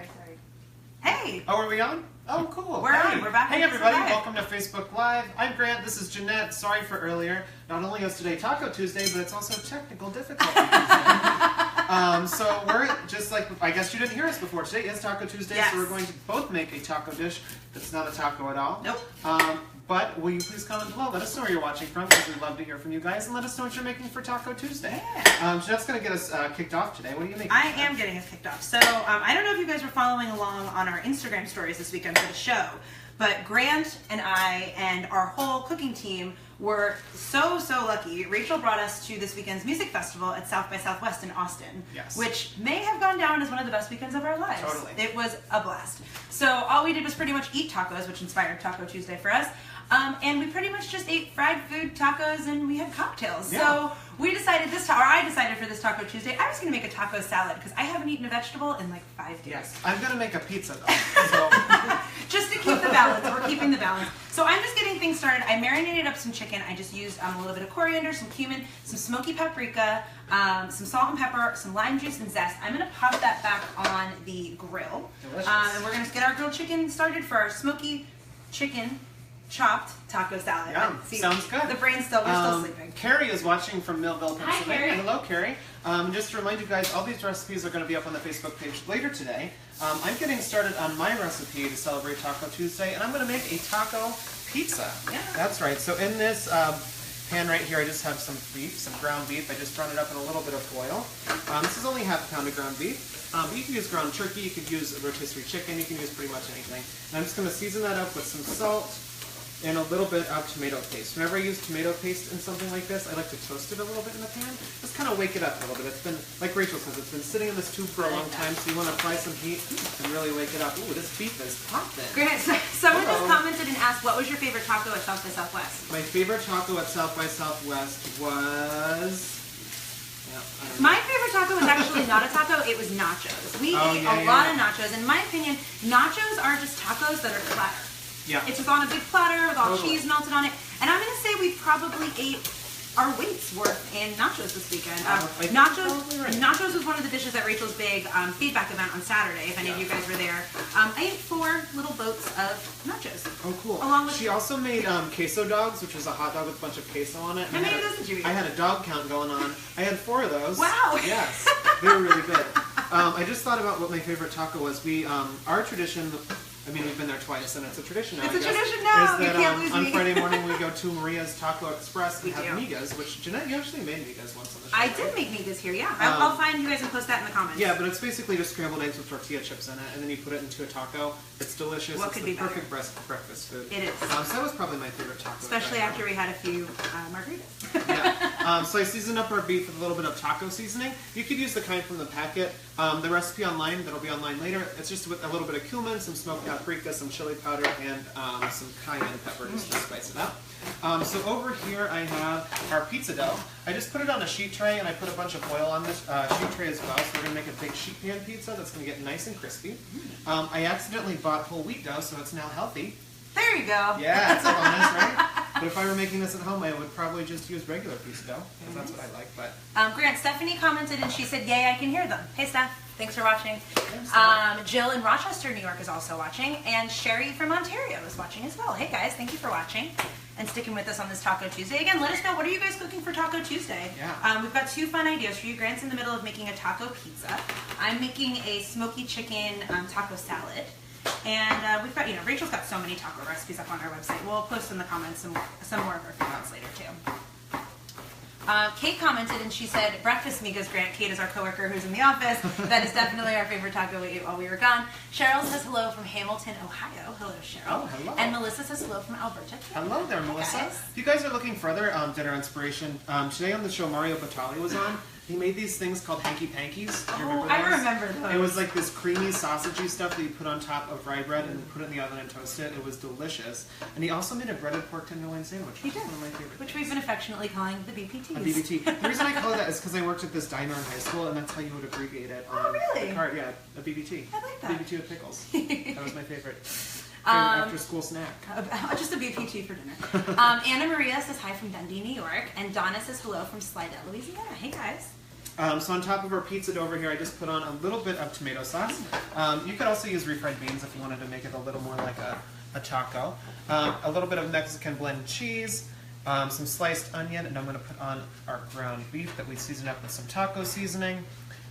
Sorry. Hey! Oh, are we on? Oh, cool. We're on. We're back. Hey, everybody. Welcome to Facebook Live. I'm Grant. This is Jeanette. Sorry for earlier. Not only is today Taco Tuesday, but it's also technical difficulty Tuesday. So we're just like, I guess you didn't hear us before. Today is Taco Tuesday, yes. So we're going to both make a taco dish that's not a taco at all. Nope. But will you please comment below? Let us know where you're watching from, because we'd love to hear from you guys, and let us know what you're making for Taco Tuesday. Yeah. Jeanette's going to get us kicked off today. What are you making? I am getting us kicked off. So I don't know if you guys were following along on our Instagram stories this weekend for the show, but Grant and I and our whole cooking team were so lucky. Rachael brought us to this weekend's music festival at South by Southwest in Austin, yes. which may have gone down as one of the best weekends of our lives. Totally. It was a blast. So all we did was pretty much eat tacos, which inspired Taco Tuesday for us. And we pretty much just ate fried food, tacos, and we had cocktails. Yeah. So we decided I decided for this Taco Tuesday, I was going to make a taco salad because I haven't eaten a vegetable in like 5 days. Yes, I'm going to make a pizza though. So. Just to keep the balance. We're keeping the balance. So I'm just getting things started. I marinated up some chicken. I just used a little bit of coriander, some cumin, some smoky paprika, some salt and pepper, some lime juice and zest. I'm going to pop that back on the grill. Delicious. And we're going to get our grilled chicken started for our smoky chicken chopped taco salad. Yeah, sounds good. The brain's we're still sleeping. Carrie is watching from Millville, Pennsylvania. Hi, Carrie. Hello, Carrie. Just to remind you guys, all these recipes are going to be up on the Facebook page later today. I'm getting started on my recipe to celebrate Taco Tuesday, and I'm going to make a taco pizza. Yeah. That's right. So in this pan right here, I just have some beef, some ground beef. I just browned it up in a little bit of oil. This is only half a pound of ground beef. You can use ground turkey, you could use rotisserie chicken, you can use pretty much anything. And I'm just going to season that up with some salt and a little bit of tomato paste. Whenever I use tomato paste in something like this, I like to toast it a little bit in the pan. Just kind of wake it up a little bit. It's been, like Rachael says, it's been sitting in this tube for a long time, so you want to apply some heat and really wake it up. Ooh, this beef is popping. Grant, someone just commented and asked, what was your favorite taco at South by Southwest? My favorite taco at South by Southwest was... My favorite taco was actually not a taco, it was nachos. We ate a lot of nachos. In my opinion, nachos are just tacos that are platter. Yeah. It's just on a big platter with all cheese melted on it. And I'm going to say we probably ate our weight's worth in nachos this weekend. Nachos was one of the dishes at Rachel's big feedback event on Saturday, if any of you guys were there. I ate 4 little boats of nachos. Oh, cool. Along with she also made queso dogs, which was a hot dog with a bunch of queso on it. How many of those did you eat? I had a dog count going on. I had 4 of those. Wow. Yes. They were really good. I just thought about what my favorite taco was. Our tradition... I mean, we've been there twice, and it's a tradition now. It's a tradition now. Is that, you can't lose on me. Friday morning we go to Maria's Taco Express and We have do. migas, which Jeanette, you actually made migas once on the show. I did make migas here, yeah. I'll find you guys and post that in the comments. Yeah, but it's basically just scrambled eggs with tortilla chips in it, and then you put it into a taco. It's delicious. What it's could the be better? perfect breakfast food. It is. So that was probably my favorite taco. Especially after we had a few margaritas. Yeah. So I seasoned up our beef with a little bit of taco seasoning. You could use the kind from the packet. The recipe online, that'll be online later, it's just with a little bit of cumin, some smoked paprika, some chili powder, and some cayenne pepper just to spice it up. So over here I have our pizza dough. I just put it on a sheet tray and I put a bunch of oil on this sheet tray as well. So we're going to make a big sheet pan pizza that's going to get nice and crispy. I accidentally bought whole wheat dough, so it's now healthy. There you go. Yeah, that's a bonus, right? But if I were making this at home, I would probably just use regular pizza dough, because that's what I like. But Grant, Stephanie commented and she said, yay, I can hear them. Hey, Steph. Thanks for watching. Jill in Rochester, New York is also watching, and Sherry from Ontario is watching as well. Hey guys, thank you for watching and sticking with us on this Taco Tuesday. Again, let us know, what are you guys cooking for Taco Tuesday? Yeah. We've got 2 fun ideas for you. Grant's in the middle of making a taco pizza. I'm making a smoky chicken taco salad. And we've got, Rachel's got so many taco recipes up on our website. We'll post in the comments some more of our favorites later too. Kate commented and she said, breakfast migas, Grant. Kate is our coworker who's in the office. That is definitely our favorite taco we ate while we were gone. Cheryl says hello from Hamilton, Ohio. Hello, Cheryl. Oh, hello. And Melissa says hello from Alberta. Hello there, Melissa. Guys. If you guys are looking further dinner inspiration, today on the show Mario Batali was on. He made these things called hanky-pankies. Oh, I remember those. It was like this creamy, sausagey stuff that you put on top of rye bread and put it in the oven and toast it. It was delicious. And he also made a breaded pork tenderloin sandwich, which is one of my favorite Which things. we've been affectionately calling the BPTs. A BBT. The reason I call it that is because I worked at this diner in high school, and that's how you would abbreviate it on really? the card. Yeah, a BBT. I like that. BBT with pickles. That was my favorite. After school snack. Just a BPT for dinner. Anna Maria says hi from Dundee, New York. And Donna says hello from Slidell, Louisiana. Hey, guys. So on top of our pizza dough over here, I just put on a little bit of tomato sauce. You could also use refried beans if you wanted to make it a little more like a taco. A little bit of Mexican blend cheese, some sliced onion, and I'm going to put on our ground beef that we seasoned up with some taco seasoning.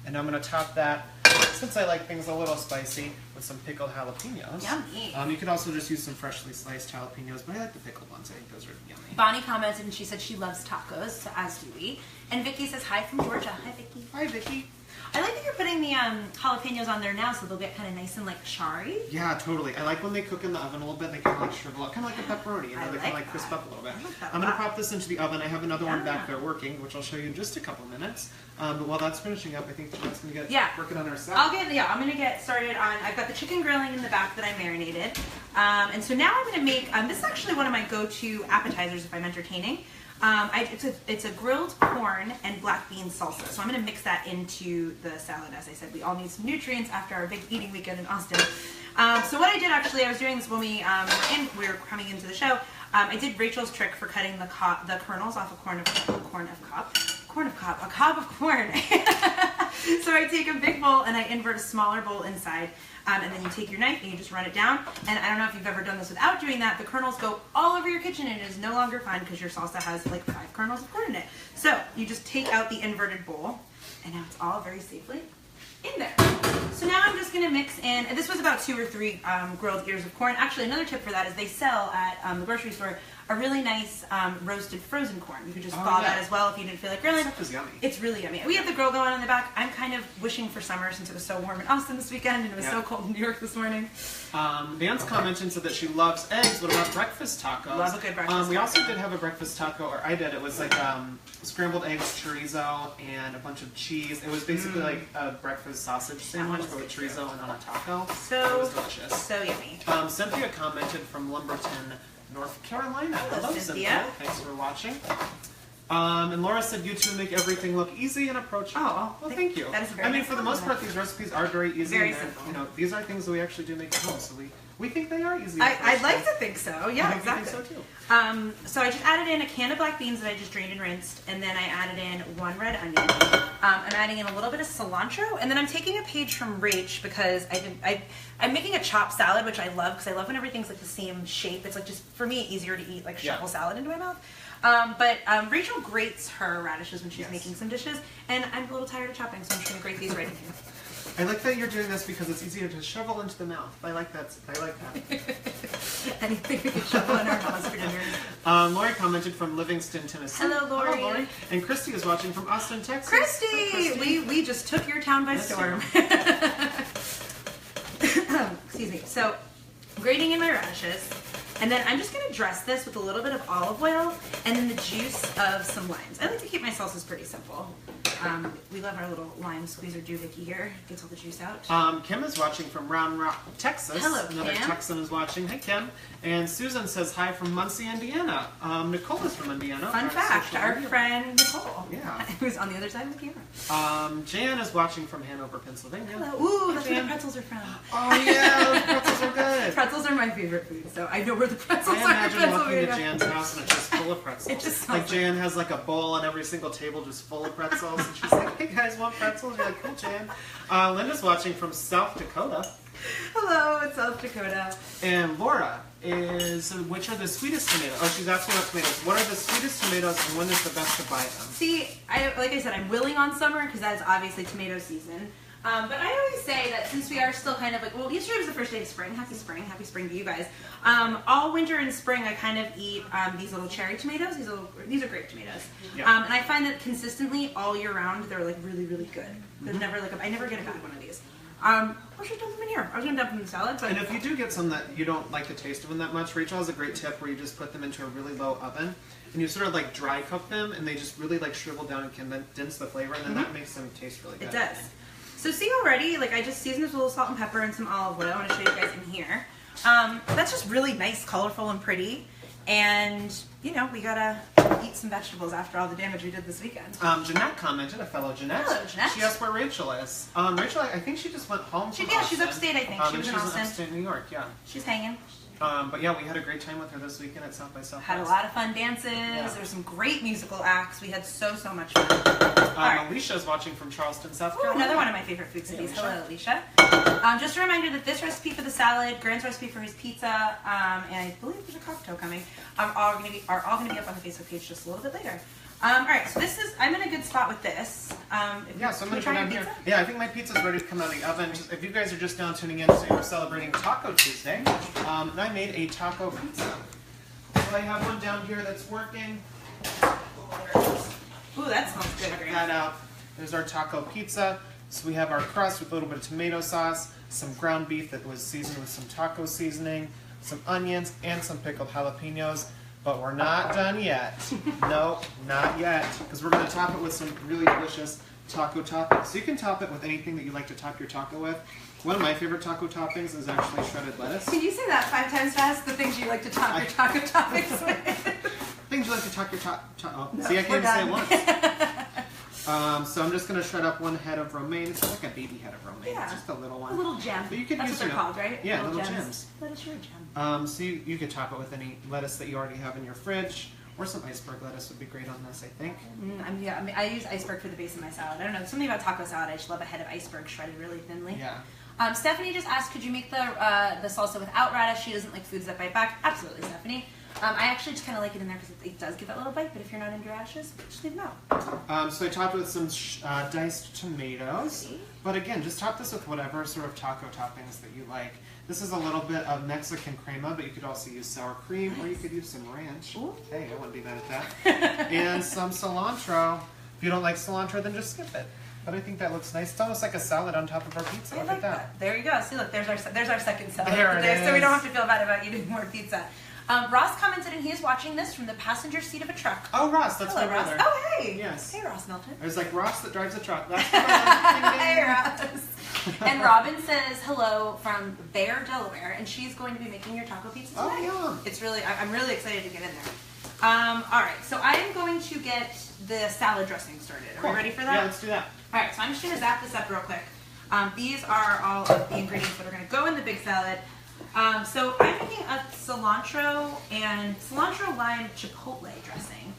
And I'm going to top that, since I like things a little spicy, with some pickled jalapenos. Yummy. You could also just use some freshly sliced jalapenos, but I like the pickled ones. I think those are yummy. Bonnie commented and she said she loves tacos, so as do we. And Vicky says hi from Georgia. Hi, Vicky. Hi, Vicky. I like that you're putting the jalapenos on there now so they'll get kind of nice and like charry. Yeah, totally. I like when they cook in the oven a little bit, they kind of like shrivel up, kind of like a pepperoni, you know, they kind of like crisp up a little bit. I'm going to pop this into the oven. I have another one back there working, which I'll show you in just a couple minutes. But while that's finishing up, I think Jeanette's going to get working on our salad. I'm going to get started on, I've got the chicken grilling in the back that I marinated. And so now I'm going to make, this is actually one of my go-to appetizers if I'm entertaining. It's a grilled corn and black bean salsa. So I'm going to mix that into the salad. As I said, we all need some nutrients after our big eating weekend in Austin. So what I did actually, I was doing this when we were coming into the show. I did Rachel's trick for cutting the kernels off a cob of corn. So I take a big bowl and I invert a smaller bowl inside. And then you take your knife and you just run it down. And I don't know if you've ever done this without doing that. The kernels go all over your kitchen and it is no longer fun because your salsa has like 5 kernels of corn in it. So you just take out the inverted bowl and now it's all very safely in there. So now I'm just going to mix in, and this was about 2 or 3 grilled ears of corn. Actually, another tip for that is they sell at the grocery store a really nice roasted frozen corn. You could just thaw that as well if you didn't feel like grilling. That stuff is yummy. It's really yummy. We have the grill going on in the back. I'm kind of wishing for summer since it was so warm in Austin this weekend and it was so cold in New York this morning. Vance commented said that she loves eggs. What about breakfast tacos? Love a good breakfast taco. We also did have a breakfast taco, or I did. It was like scrambled eggs, chorizo, and a bunch of cheese. It was basically like a breakfast sausage sandwich, but with chorizo and on a taco. So it was delicious. So yummy. Cynthia commented from Lumberton, North Carolina. Hello, Cynthia. Thanks for watching. And Laura said you two make everything look easy and approachable. Oh, well, thank you. That is very I mean, for the most part, these recipes are very easy. Very simple. You know, these are things that we actually do make at home, so we think they are easy. I'd like to think so. Yeah, I exactly. think so too. So I just added in a can of black beans that I just drained and rinsed, and then I added in 1 red onion. I'm adding in a little bit of cilantro, and then I'm taking a page from Rach because I'm making a chopped salad, which I love because I love when everything's like the same shape. It's like just for me easier to eat like shovel salad into my mouth. But Rachel grates her radishes when she's making some dishes, and I'm a little tired of chopping, so I'm just going to grate these right in here. I like that you're doing this because it's easier to shovel into the mouth. I like that. Anything we can shovel in our mouths for dinner. Lori commented from Livingston, Tennessee. Hello, Lori. Hello, Lori. And Christy is watching from Austin, Texas. Christy! Hi, Christy. We just took your town by storm. Excuse me. So, grating in my radishes. And then I'm just going to dress this with a little bit of olive oil and then the juice of some limes. I like to keep my salsas pretty simple. We love our little lime squeezer doohickey here. Gets all the juice out. Kim is watching from Round Rock, Texas. Hello, Another Kim. Texan is watching. Hi, Kim. And Susan says hi from Muncie, Indiana. Nicole is from Indiana. Fun fact, our friend Nicole. Yeah. Who's on the other side of the camera. Jan is watching from Hanover, Pennsylvania. Hello. Ooh, that's where the pretzels are from. Oh, yeah, those pretzels are good. Pretzels are my favorite food, so I know where the pretzels I are. imagine walking to Jan's house and it's just full of pretzels. It just like smells Jan has like a bowl on every single table just full of pretzels, and she's like, "Hey guys, want pretzels?" You're like, "Cool, Jan." Linda's watching from South Dakota. Hello, it's South Dakota. And Laura is, which are the sweetest tomatoes? Oh, she's asking about tomatoes. What are the sweetest tomatoes, and when is the best to buy them? See, like I said, I'm willing on summer because that is obviously tomato season. But I always say that since we are still kind of like, well, yesterday was the first day of spring. Happy spring to you guys. All winter and spring, I kind of eat these little cherry tomatoes. These are grape tomatoes. Yeah. And I find that consistently all year round, they're like really, really good. There's never like I never get a bad one of these. I should dump them in here. I was gonna dump them in the salad, but And if you do get some that you don't like the taste of them that much, Rachel has a great tip where you just put them into a really low oven and you sort of like dry cook them, and they just really like shrivel down and condense the flavor, and then that makes them taste really good. it does. So see already, like I just seasoned this with a little salt and pepper and some olive oil. I want to show you guys in here. That's just really nice, colorful, and pretty. And, you know, we gotta eat some vegetables after all the damage we did this weekend. Jeanette commented, a fellow Jeanette. Hello, Jeanette. She asked where Rachel is. Rachel, I think she just went home from Austin. She's upstate, I think. She was in Austin. She's upstate New York, yeah. She's hanging. But yeah, we had a great time with her this weekend at South by Southwest. Had a lot of fun dances. Yeah. There were some great musical acts. We had so much fun. right. Alicia's watching from Charleston, South Ooh, Carolina. another one of my favorite food cities. Alicia. Hello, Alicia. Just a reminder that this recipe for the salad, Grant's recipe for his pizza, and I believe there's a cocktail coming, are all going to be up on the Facebook page just a little bit later. All right, so I'm in a good spot with this. Yeah, so I'm going to try go your down here. pizza? Yeah, I think my pizza's ready to come out of the oven. If you guys are just now tuning in, so we're celebrating Taco Tuesday, and I made a taco pizza. So I have one down here that's working. Ooh, that smells good, Check Grant. that out. There's our taco pizza. So we have our crust with a little bit of tomato sauce, some ground beef that was seasoned with some taco seasoning, some onions, and some pickled jalapenos. But we're not done yet. Nope, not yet. Because we're going to top it with some really delicious taco toppings. So you can top it with anything that you like to top your taco with. One of my favorite taco toppings is actually shredded lettuce. Can you say that 5 times fast? The things you like to top your taco toppings with. Things you like to top your taco. No, See, I can't even say it done. once. So I'm just going to shred up one head of romaine. It's like a baby head of romaine. Yeah. It's just a little one. A little gem. But you could That's use, what they're called, right? Yeah, little gems. Lettuce, you're a gem. So you could top it with any lettuce that you already have in your fridge, or some iceberg lettuce would be great on this, I think. I use iceberg for the base of my salad. I don't know, something about taco salad. I just love a head of iceberg shredded really thinly. Yeah. Stephanie just asked, could you make the salsa without radish? She doesn't like foods that bite back. Absolutely, Stephanie. I actually just kind of like it in there because it does give that little bite, but if you're not into radishes, just leave them out. So I topped it with some diced tomatoes. But again, just top this with whatever sort of taco toppings that you like. This is a little bit of Mexican crema, but you could also use sour cream, or you could use some ranch. Ooh. Hey, I wouldn't be mad at that. And some cilantro. If you don't like cilantro, then just skip it. But I think that looks nice. It's almost like a salad on top of our pizza. I Look like at that. There you go. See, look, there's our second salad There of the it day, so we is. don't have to feel bad about eating more pizza. Ross commented, and he is watching this from the passenger seat of a truck. Oh, Ross, that's Hello, my Ross. brother. Oh, hey. Yes. Hey, Ross Milton. I was like, Ross that drives a truck. That's what I'm Hey, Ross. And Robin says hello from Bear, Delaware, and she's going to be making your taco pizza today. Oh, yum. It's really, I'm really excited to get in there. All right, so I am going to get the salad dressing started. Are we ready for that? Yeah, let's do that. All right, so I'm just going to zap this up real quick. These are all of the ingredients that are going to go in the big salad. So I'm making a cilantro lime chipotle dressing.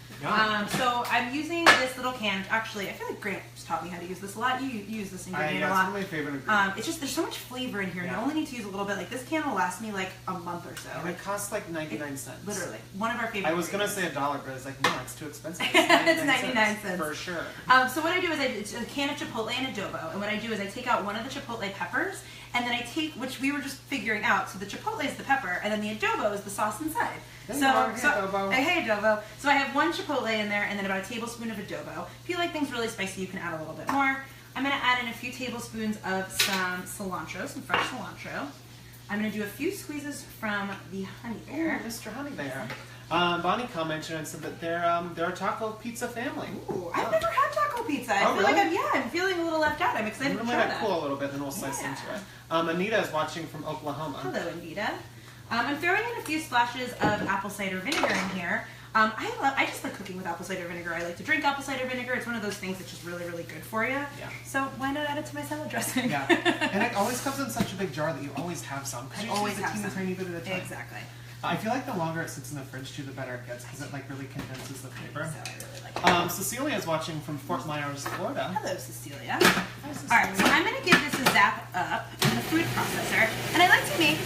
So I'm using this little can. Actually, I feel like Grant just taught me how to use this a lot. You use this ingredient a It's lot. one of my favorite ingredients. It's just there's so much flavor in here, and Yeah. you only need to use a little bit. Like this can will last me like a month or so. And it costs like 99 cents. Literally, one of our favorite. I was going to ingredients. say $1, but I was like, no, it's too expensive. It's 99 cents. For sure. So what I do is it's a can of chipotle and adobo, and what I do is I take out one of the chipotle peppers, and then I take, which we were just figuring out, so the chipotle is the pepper, and then the adobo is the sauce inside. There you are. Hey, adobo. Hey, adobo. So I have 1 chipotle in there, and then about a tablespoon of adobo. If you like things really spicy, you can add a little bit more. I'm going to add in a few tablespoons of some cilantro, some fresh cilantro. I'm going to do a few squeezes from the honey bear. Ooh, Mr. Honey Bear. Bonnie commented and said that they're a taco pizza family. Ooh, I've never had taco pizza. I feel like I'm feeling a little left out. I'm excited to We're try going to that. cool a little bit, then we'll slice into it. Anita is watching from Oklahoma. Hello, Anita. I'm throwing in a few splashes of apple cider vinegar in here. I just like cooking with apple cider vinegar. I like to drink apple cider vinegar. It's one of those things that's just really, really good for you. Yeah. So why not add it to my salad dressing? Yeah. And it always comes in such a big jar that you always have some. Because you always always have a some. tiny bit at a time. Exactly. I feel like the longer it sits in the fridge, too, the better it gets because it like really condenses the flavor. So I really like it. Cecilia is watching from Fort Myers, Florida. Hello, Cecilia. Hi, Cecilia. All right, so I'm going to give this a zap up in the food processor. And I like to make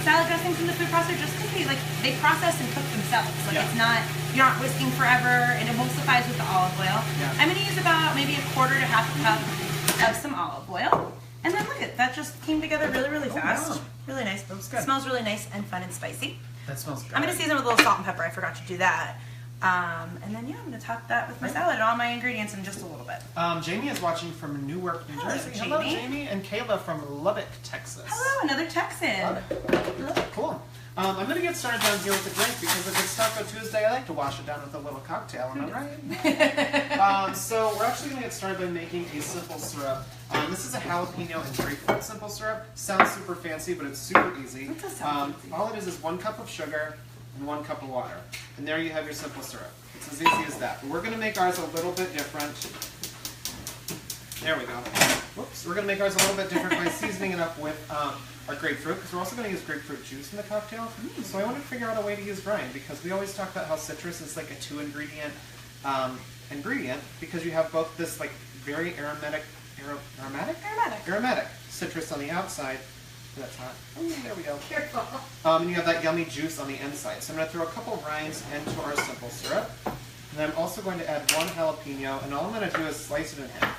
salad dressings in the food processor just because they process and cook themselves. Like it's not, you're not whisking forever, and it won't suffice with the olive oil. Yeah. I'm going to use about maybe a quarter to half a cup of some olive oil. And then look at that, just came together really, really fast. Wow. Really nice. That looks good. Smells really nice and fun and spicy. That smells good. I'm going to season with a little salt and pepper. I forgot to do that. And then, I'm going to top that with my salad and all my ingredients in just a little bit. Jamie is watching from Newark, New Hello, Jersey. Jamie. Hello, Jamie. And Kayla from Lubbock, Texas. Hello, another Texan. Love it. Cool. I'm going to get started down here with the drink because if it's Taco Tuesday, I like to wash it down with a little cocktail. Am I right? So we're actually going to get started by making a simple syrup. This is a jalapeno and grapefruit simple syrup. Sounds super fancy, but it's super easy. It does sound fancy. All it is 1 cup of sugar and 1 cup of water. And there you have your simple syrup. It's as easy as that. But we're going to make ours a little bit different. There we go. Whoops. We're going to make ours a little bit different by seasoning it up with our grapefruit, because we're also going to use grapefruit juice in the cocktail. So I wanted to figure out a way to use brine, because we always talk about how citrus is like a 2-ingredient ingredient because you have both this like very aromatic citrus on the outside. That's hot. Oh, there we go. Careful. And you have that yummy juice on the inside. So I'm going to throw a couple rinds into our simple syrup. And then I'm also going to add 1 jalapeno, and all I'm going to do is slice it in half.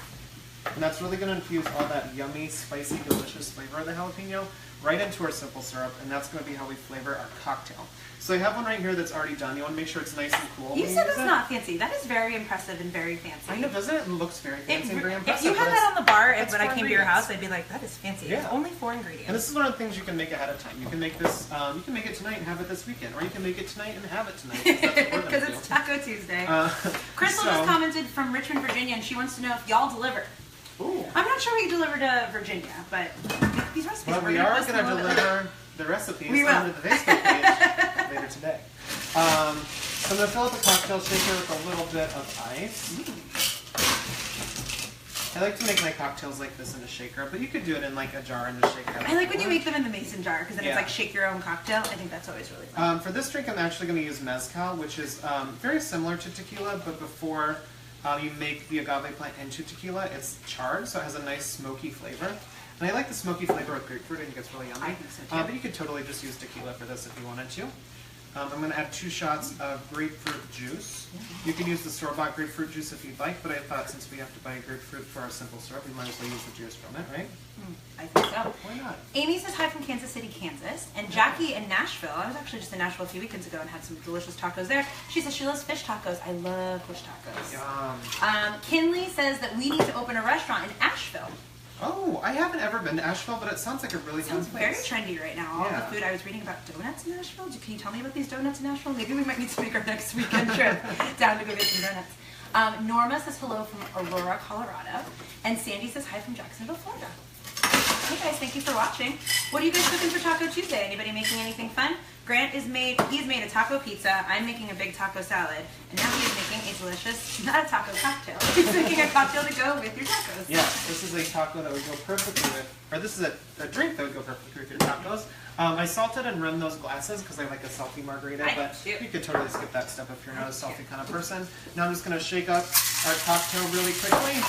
And that's really going to infuse all that yummy, spicy, delicious flavor of the jalapeno right into our simple syrup, and that's going to be how we flavor our cocktail. So I have one right here that's already done. You want to make sure it's nice and cool. You said that's not fancy. That is very impressive and very fancy. I know, doesn't it? It looks very fancy and very impressive. If you had that on the bar when I came to your house, I'd be like, that is fancy. Yeah. It's only 4 ingredients. And this is one of the things you can make ahead of time. You can make this, you can make it tonight and have it this weekend, or you can make it tonight and have it tonight. Because it's Taco Tuesday. Crystal just commented from Richmond, Virginia, and she wants to know if y'all deliver. Ooh. I'm not sure we deliver to Virginia, but these recipes. Well, we are going to deliver the recipes onto the Facebook page later today. So I'm going to fill up a cocktail shaker with a little bit of ice. I like to make my cocktails like this in a shaker, but you could do it in like a jar and just shake it out. I like when you make them in the mason jar because then it's like shake your own cocktail. I think that's always really fun. For this drink, I'm actually going to use mezcal, which is very similar to tequila, but before you make the agave plant into tequila, it's charred, so it has a nice smoky flavor. And I like the smoky flavor with grapefruit. I think it's really yummy. I think so too. But you could totally just use tequila for this if you wanted to. I'm going to add 2 shots of grapefruit juice. You can use the store-bought grapefruit juice if you'd like, but I thought since we have to buy grapefruit for our simple syrup, we might as well use the juice from it, right? I think so. Why not? Amy says hi from Kansas City, Kansas. And Jackie in Nashville. I was actually just in Nashville a few weekends ago and had some delicious tacos there. She says she loves fish tacos. I love fish tacos. Yum. Kinley says that we need to open a restaurant in Asheville. Oh, I haven't ever been to Asheville, but it sounds like a really fun place. Sounds very trendy right now. All the food. I was reading about donuts in Nashville. Can you tell me about these donuts in Nashville? Maybe we might need to make our next weekend trip down to go get some donuts. Norma says hello from Aurora, Colorado. And Sandy says hi from Jacksonville, Florida. Hey guys, thank you for watching. What are you guys cooking for Taco Tuesday? Anybody making anything fun? Grant he's made a taco pizza. I'm making a big taco salad. And now he is making a delicious, not a taco cocktail. He's making a cocktail to go with your tacos. Yeah, this is a taco that would go perfectly with, or this is a drink that would go perfectly with your tacos. I salted and rimmed those glasses because I like a salty margarita, but you could totally skip that step if you're not a salty kind of person. Now I'm just going to shake up our cocktail really quickly.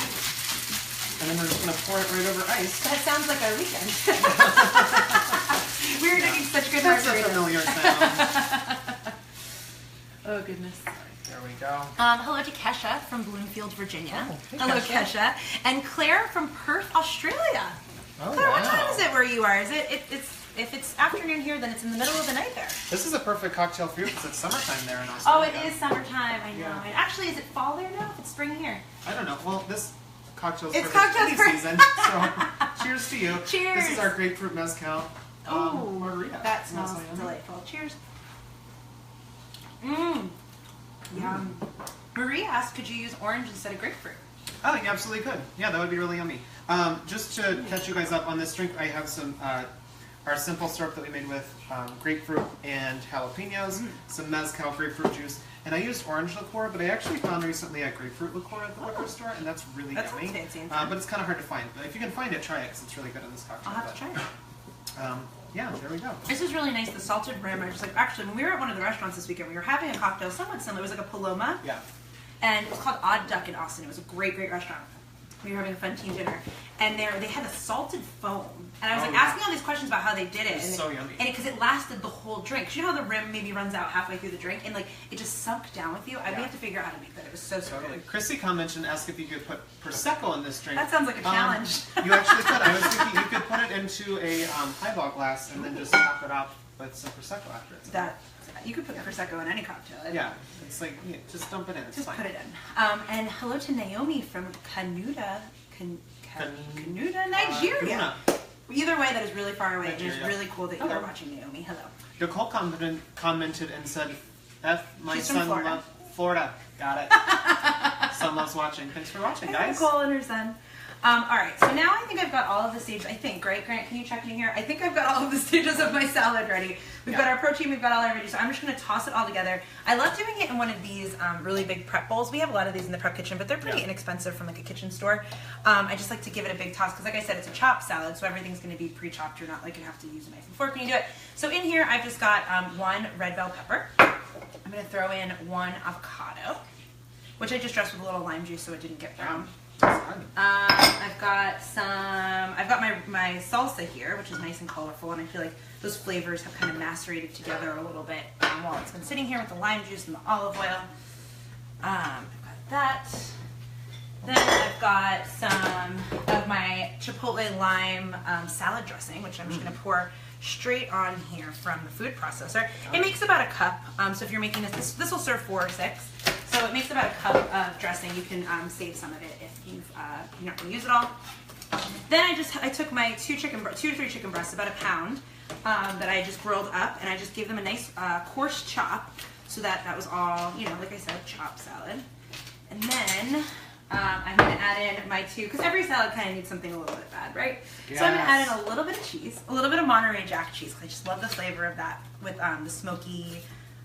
And then we're just going to pour it right over ice. That sounds like our weekend. We were drinking such good margaritas. That's a familiar sound. Oh, goodness. There we go. Hello to Kesha from Bloomfield, Virginia. Oh, hey, hello, Kesha. And Claire from Perth, Australia. Oh, Claire, wow. what time is it where you are? Is if it's afternoon here, then it's in the middle of the night there. This is a perfect cocktail for you because it's summertime there in Australia. Oh, it is summertime. I know. Yeah. And actually, is it fall there now? If it's spring here? I don't know. Well, this cocktail's it's perfect cocktails any season. So, cheers to you. Cheers. This is our grapefruit mezcal. Margarita. That smells delightful. Cheers. Yum. Marie asked, could you use orange instead of grapefruit? Oh, you absolutely could. Yeah, that would be really yummy. Just to catch you guys up on this drink, I have some our simple syrup that we made with grapefruit and jalapenos, some mezcal grapefruit juice, and I used orange liqueur, but I actually found recently a grapefruit liqueur at the liquor store, and that's really yummy. Fancy. But it's kind of hard to find. But if you can find it, try it, because it's really good in this cocktail. I'll have to try it. Yeah, there we go. This is really nice. The salted rim. I was like, actually, when we were at one of the restaurants this weekend, we were having a cocktail somewhat similar. It was like a Paloma. Yeah. And it was called Odd Duck in Austin. It was a great, great restaurant. We were having a fun team dinner, and they had a salted foam, and I was asking all these questions about how they did it. It's so yummy. And because it lasted the whole drink. 'Cause you know how the rim maybe runs out halfway through the drink, and like it just sunk down with you. I have to figure out how to make that. It was so good. Chrissy commented and asked if you could put prosecco in this drink. That sounds like a challenge. You actually could. I was thinking you could put it into a highball glass and then just top it off with some prosecco after it. You could put prosecco in any cocktail. Yeah, it's like just dump it in. It's just fine. put it in. And hello to Naomi from Canuta, Nigeria. Either way, that is really far away. Nigeria. It is really cool that you are watching, Naomi. Hello. Nicole commented and said, my She's son from loves Florida. Got it. Son loves watching. Thanks for watching, guys. Nicole and her son. All right, so now I think I've got all of the stages. I think, right, Grant? Can you check me here? I think I've got all of the stages of my salad ready. We've got our protein, we've got all our veggies, so I'm just going to toss it all together. I love doing it in one of these really big prep bowls. We have a lot of these in the prep kitchen, but they're pretty inexpensive from like a kitchen store. I just like to give it a big toss because, like I said, it's a chopped salad, so everything's going to be pre-chopped. You're not like going to have to use a knife and fork when you do it. So in here, I've just got one red bell pepper. I'm going to throw in one avocado, which I just dressed with a little lime juice so it didn't get brown. I've I've got my salsa here, which is nice and colorful, and I feel like those flavors have kind of macerated together a little bit while it's been sitting here with the lime juice and the olive oil. I've got that. Then I've got some of my chipotle lime salad dressing, which I'm just going to pour straight on here from the food processor. It makes about a cup, so if you're making this will serve 4 or 6. So it makes about a cup of dressing. You can save some of it if you're not going to use it all. Then I took my 2 to 3 chicken breasts, about a pound, that I just grilled up, and I just gave them a nice coarse chop, so that was all, like I said, chopped salad. And then I'm going to add in my 2, because every salad kind of needs something a little bit bad, right? Yes. So I'm going to add in a little bit of cheese, a little bit of Monterey Jack cheese, because I just love the flavor of that with the smoky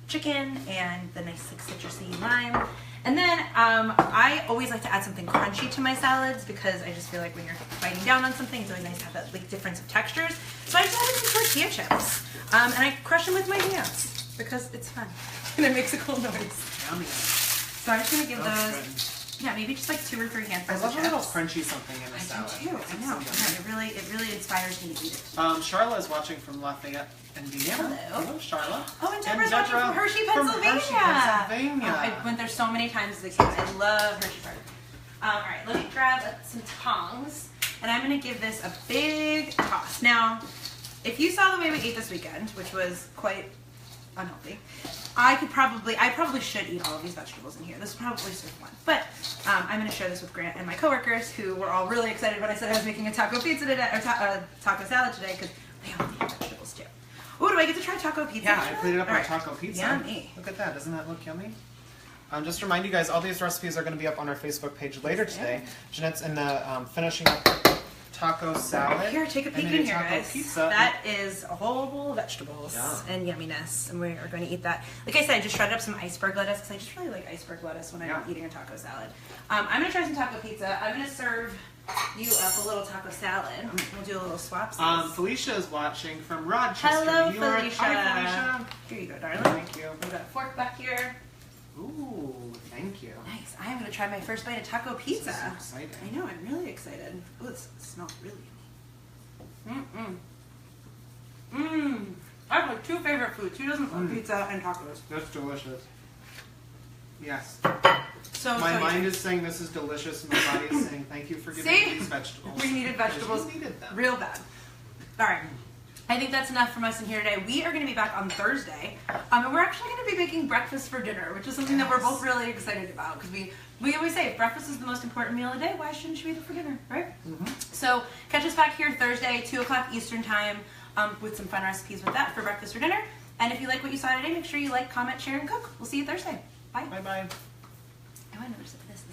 chicken and the nice citrusy lime. And then I always like to add something crunchy to my salads, because I just feel like when you're biting down on something, it's always nice to have that difference of textures. So I just added some tortilla chips, and I crush them with my hands because it's fun and it makes a cool noise. Yummy. So I'm just gonna give those. Yeah, maybe just like 2 or 3 handfuls of chips. I love a little crunchy something in a salad. I do too. I know. Yeah, it really inspires me to eat it. Charla is watching from Lafayette, Indiana. Hello. Hello, Charla. Oh, and Deborah's watching from Hershey, Pennsylvania. I went there so many times as a kid. I love Hershey Park. All right, let me grab some tongs, and I'm going to give this a big toss. Now, if you saw the way we ate this weekend, which was quite unhealthy, I probably should eat all of these vegetables in here. This is probably serve 1. But I'm going to share this with Grant and my coworkers, who were all really excited when I said I was making a taco pizza today, or taco salad today, because they all need vegetables too. Oh, do I get to try taco pizza? Yeah, I plated up our taco pizza. Yummy. Look at that. Doesn't that look yummy? Just to remind you guys, all these recipes are going to be up on our Facebook page later today. Jeanette's in the finishing up taco salad. Here, take a peek in here, guys. Pizza. That is a whole bowl of vegetables and yumminess, and we are going to eat that. Like I said, I just shredded up some iceberg lettuce, because I just really like iceberg lettuce when I'm eating a taco salad. I'm going to try some taco pizza. I'm going to serve you up a little taco salad. We'll do a little swap. Felicia is watching from Rochester, Hello, New York. Felicia. Hi, Felicia. Here you go, darling. Thank you. We've got a fork back here. Ooh, thank you. Nice. I am going to try my first bite of taco pizza. This is so exciting. I know, I'm really excited. Oh, this smells really yummy. I have like 2 favorite foods. Who doesn't love pizza and tacos? That's delicious. Yes. So my mind is saying this is delicious, and my body is saying thank you for giving me these vegetables. We needed vegetables. We needed them. Real bad. All right. I think that's enough from us in here today. We are going to be back on Thursday, and we're actually going to be making breakfast for dinner, which is something that we're both really excited about, because we always say if breakfast is the most important meal of the day, why shouldn't you eat it for dinner, right? So catch us back here Thursday, 2 o'clock Eastern time, with some fun recipes with that for breakfast or dinner. And if you like what you saw today, make sure you like, comment, share, and cook. We'll see you Thursday. Bye. Bye-bye. Oh, I never said this.